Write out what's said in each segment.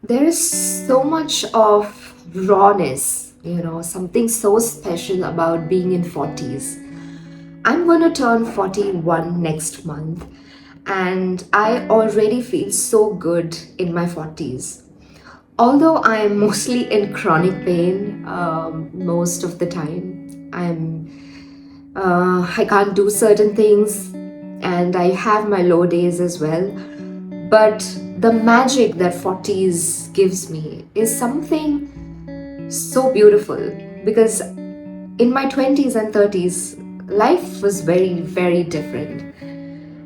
There is so much of rawness, something so special about being in 40s. I'm going to turn 41 next month, and I already feel so good in my 40s. Although I am mostly in chronic pain most of the time, I can't do certain things, and I have my low days as well. But the magic that 40s gives me is something so beautiful, because in my 20s and 30s, life was very, very different.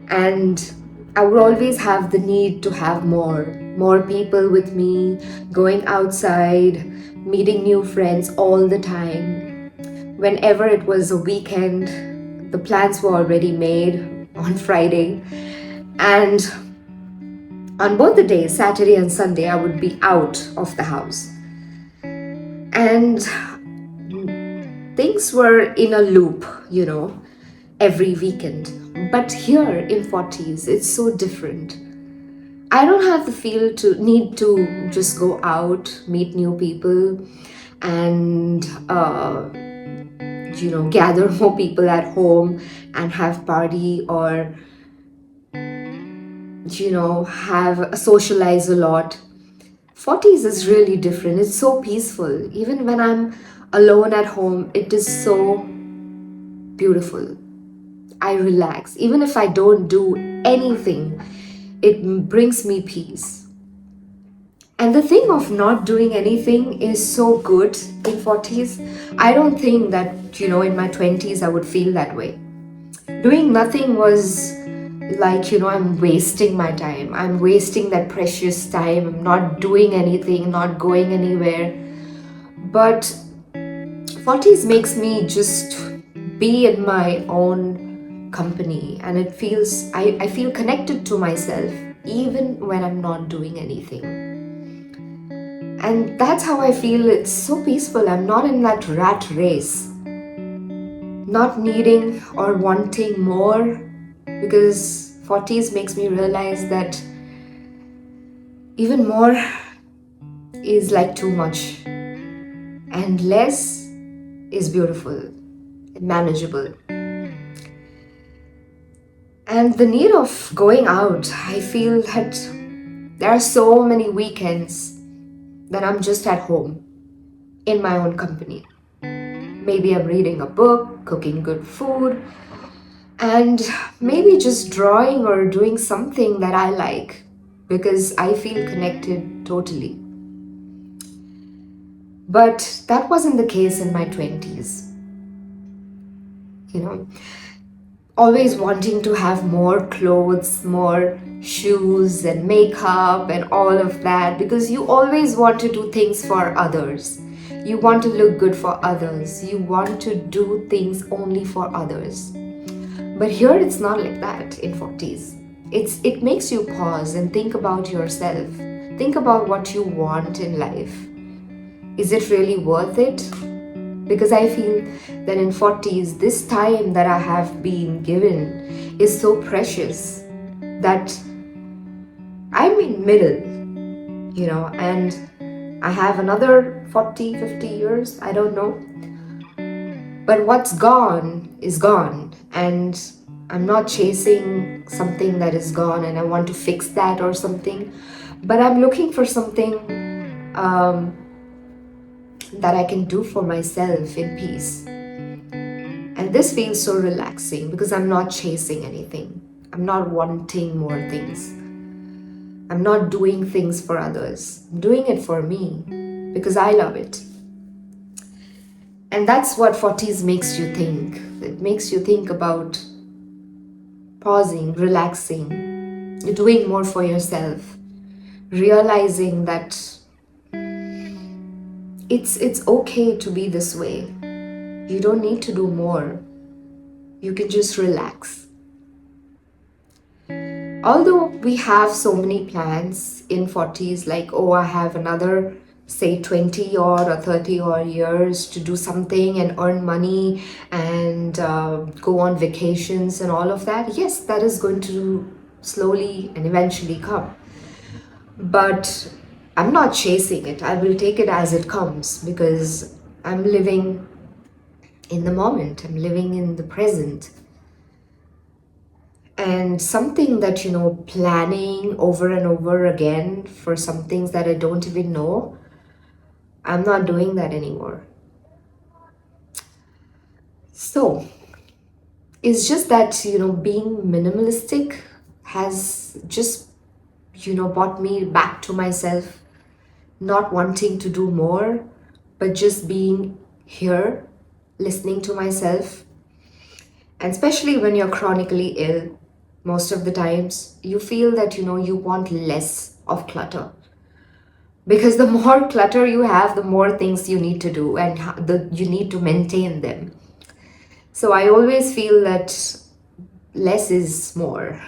And I would always have the need to have more people with me, going outside, meeting new friends all the time. Whenever it was a weekend, the plans were already made on Friday. And on both the days, Saturday and Sunday, I would be out of the house. And things were in a loop, every weekend. But here in 40s, it's so different. I don't have the feel to need to just go out, meet new people, and gather more people at home and have party, or have socialize a lot. 40s is really different. It's so peaceful. Even when I'm alone at home, it is so beautiful. I relax. Even if I don't do anything, it brings me peace. And the thing of not doing anything is so good in 40s. I don't think that, in my 20s I would feel that way. Doing nothing was like, I'm wasting my time. I'm wasting that precious time. I'm not doing anything, not going anywhere. But 40s makes me just be in my own company, and I feel connected to myself even when I'm not doing anything. And that's how I feel. It's so peaceful. I'm not in that rat race, not needing or wanting more, because 40s makes me realize that even more is like too much, and less is beautiful and manageable. And the need of going out, I feel that there are so many weekends that I'm just at home in my own company. Maybe I'm reading a book, cooking good food, and maybe just drawing or doing something that I like, because I feel connected totally. But that wasn't the case in my 20s. You know, always wanting to have more clothes, more shoes and makeup and all of that, because you always want to do things for others. You want to look good for others. You want to do things only for others. But here it's not like that in 40s. It makes you pause and think about yourself. Think about what you want in life. Is it really worth it? Because I feel that in 40s, this time that I have been given is so precious that I'm in middle, and I have another 40, 50 years, I don't know. But what's gone is gone, and I'm not chasing something that is gone and I want to fix that or something, but I'm looking for something that I can do for myself in peace. And this feels so relaxing because I'm not chasing anything. I'm not wanting more things. I'm not doing things for others. I'm doing it for me because I love it. And that's what 40s makes you think. It makes you think about pausing, relaxing, doing more for yourself, realizing that it's okay to be this way. You don't need to do more. You can just relax. Although we have so many plans in 40s, like, oh, I have another, say, 20 or 30 or years to do something and earn money and go on vacations and all of that. Yes, that is going to slowly and eventually come. But I'm not chasing it. I will take it as it comes because I'm living in the moment, I'm living in the present. And something that, planning over and over again for some things that I don't even know, I'm not doing that anymore. So it's just that, being minimalistic has just, brought me back to myself, not wanting to do more, but just being here, listening to myself. And especially when you're chronically ill, most of the times you feel that, you want less of clutter. Because the more clutter you have, the more things you need to do and you need to maintain them. So I always feel that less is more.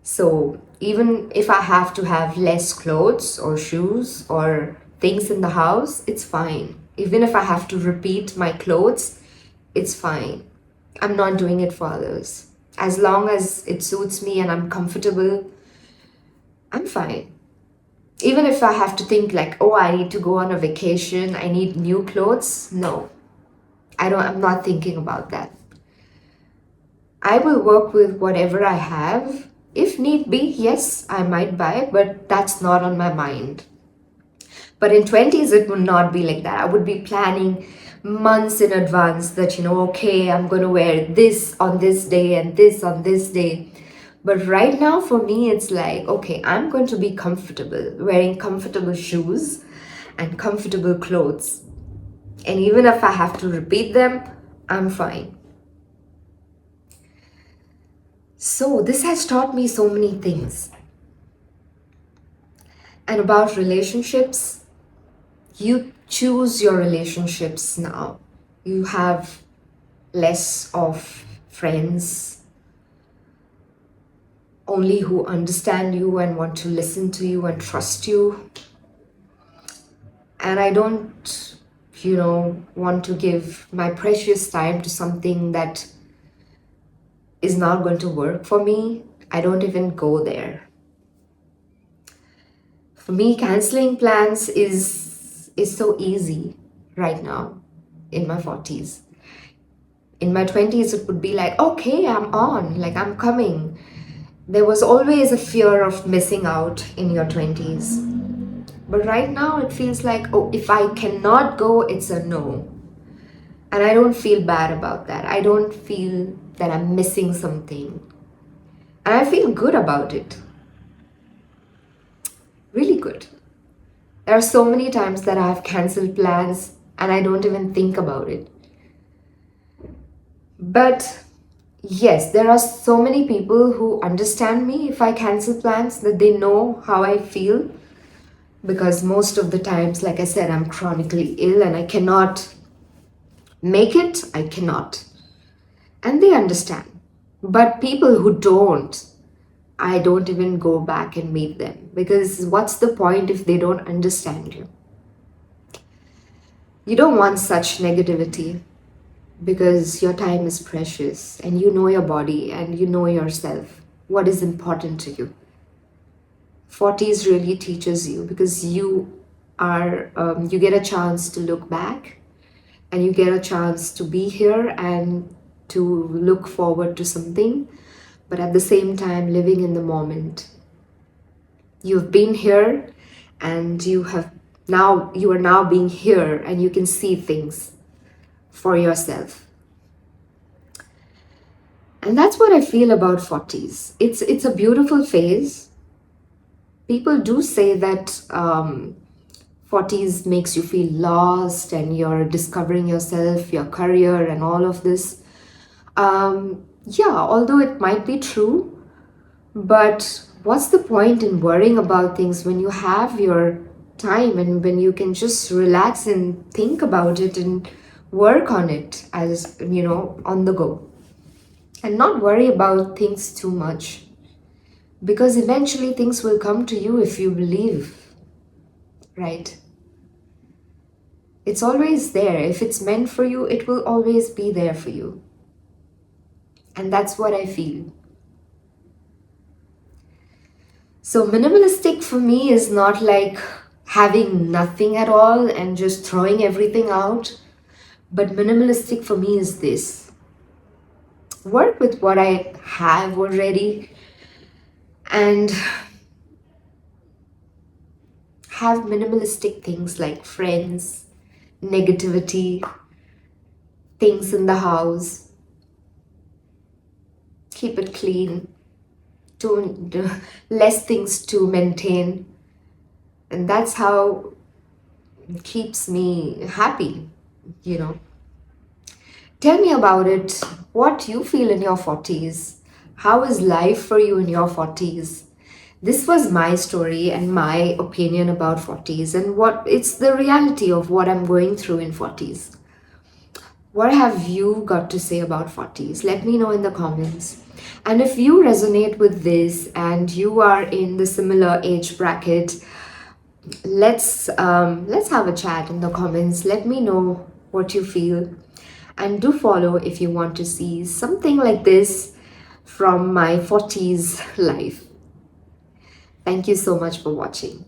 So even if I have to have less clothes or shoes or things in the house, it's fine. Even if I have to repeat my clothes, it's fine. I'm not doing it for others. As long as it suits me and I'm comfortable, I'm fine. Even if I have to think like, oh, I need to go on a vacation, I need new clothes. No, I'm not thinking about that. I will work with whatever I have. If need be, yes, I might buy, but that's not on my mind. But in 20s, it would not be like that. I would be planning months in advance that, okay, I'm going to wear this on this day and this on this day. But right now, for me, it's like, okay, I'm going to be comfortable, wearing comfortable shoes and comfortable clothes. And even if I have to repeat them, I'm fine. So, this has taught me so many things. And about relationships, you choose your relationships now. You have less of friends, only who understand you and want to listen to you and trust you. And I don't, want to give my precious time to something that is not going to work for me. I don't even go there. For me, canceling plans is so easy right now in my 40s. In my 20s, it would be like, okay, I'm on, like I'm coming. There was always a fear of missing out in your 20s. But right now, it feels like, oh, if I cannot go, it's a no. And I don't feel bad about that. I don't feel that I'm missing something. And I feel good about it. Really good. There are so many times that I have cancelled plans and I don't even think about it. But yes, there are so many people who understand me if I cancel plans, that they know how I feel. Because most of the times, like I said, I'm chronically ill and I cannot make it. I cannot. And they understand. But people who don't, I don't even go back and meet them. Because what's the point if they don't understand you? You don't want such negativity, because your time is precious and you know your body and you know yourself, what is important to you. 40s really teaches you, because you get a chance to look back and you get a chance to be here and to look forward to something, but at the same time living in the moment. You've been here and you are now being here and you can see things for yourself. And that's what I feel about 40s. It's a beautiful phase. People do say that 40s makes you feel lost and you're discovering yourself, your career, and all of this. Yeah, although it might be true, but what's the point in worrying about things when you have your time and when you can just relax and think about it and work on it as, on the go? And not worry about things too much, because eventually things will come to you if you believe, right? It's always there. If it's meant for you, it will always be there for you. And that's what I feel. So minimalistic for me is not like having nothing at all and just throwing everything out. But minimalistic for me is this: work with what I have already and have minimalistic things like friends, negativity, things in the house, keep it clean, to less things to maintain. And that's how it keeps me happy, you know. Tell me about it. What you feel in your 40s? How is life for you in your 40s? This was my story and my opinion about 40s and what it's the reality of what I'm going through in 40s. What have you got to say about 40s? Let me know in the comments. And if you resonate with this and you are in the similar age bracket, let's have a chat in the comments. Let me know what you feel. And do follow if you want to see something like this from my 40s life. Thank you so much for watching.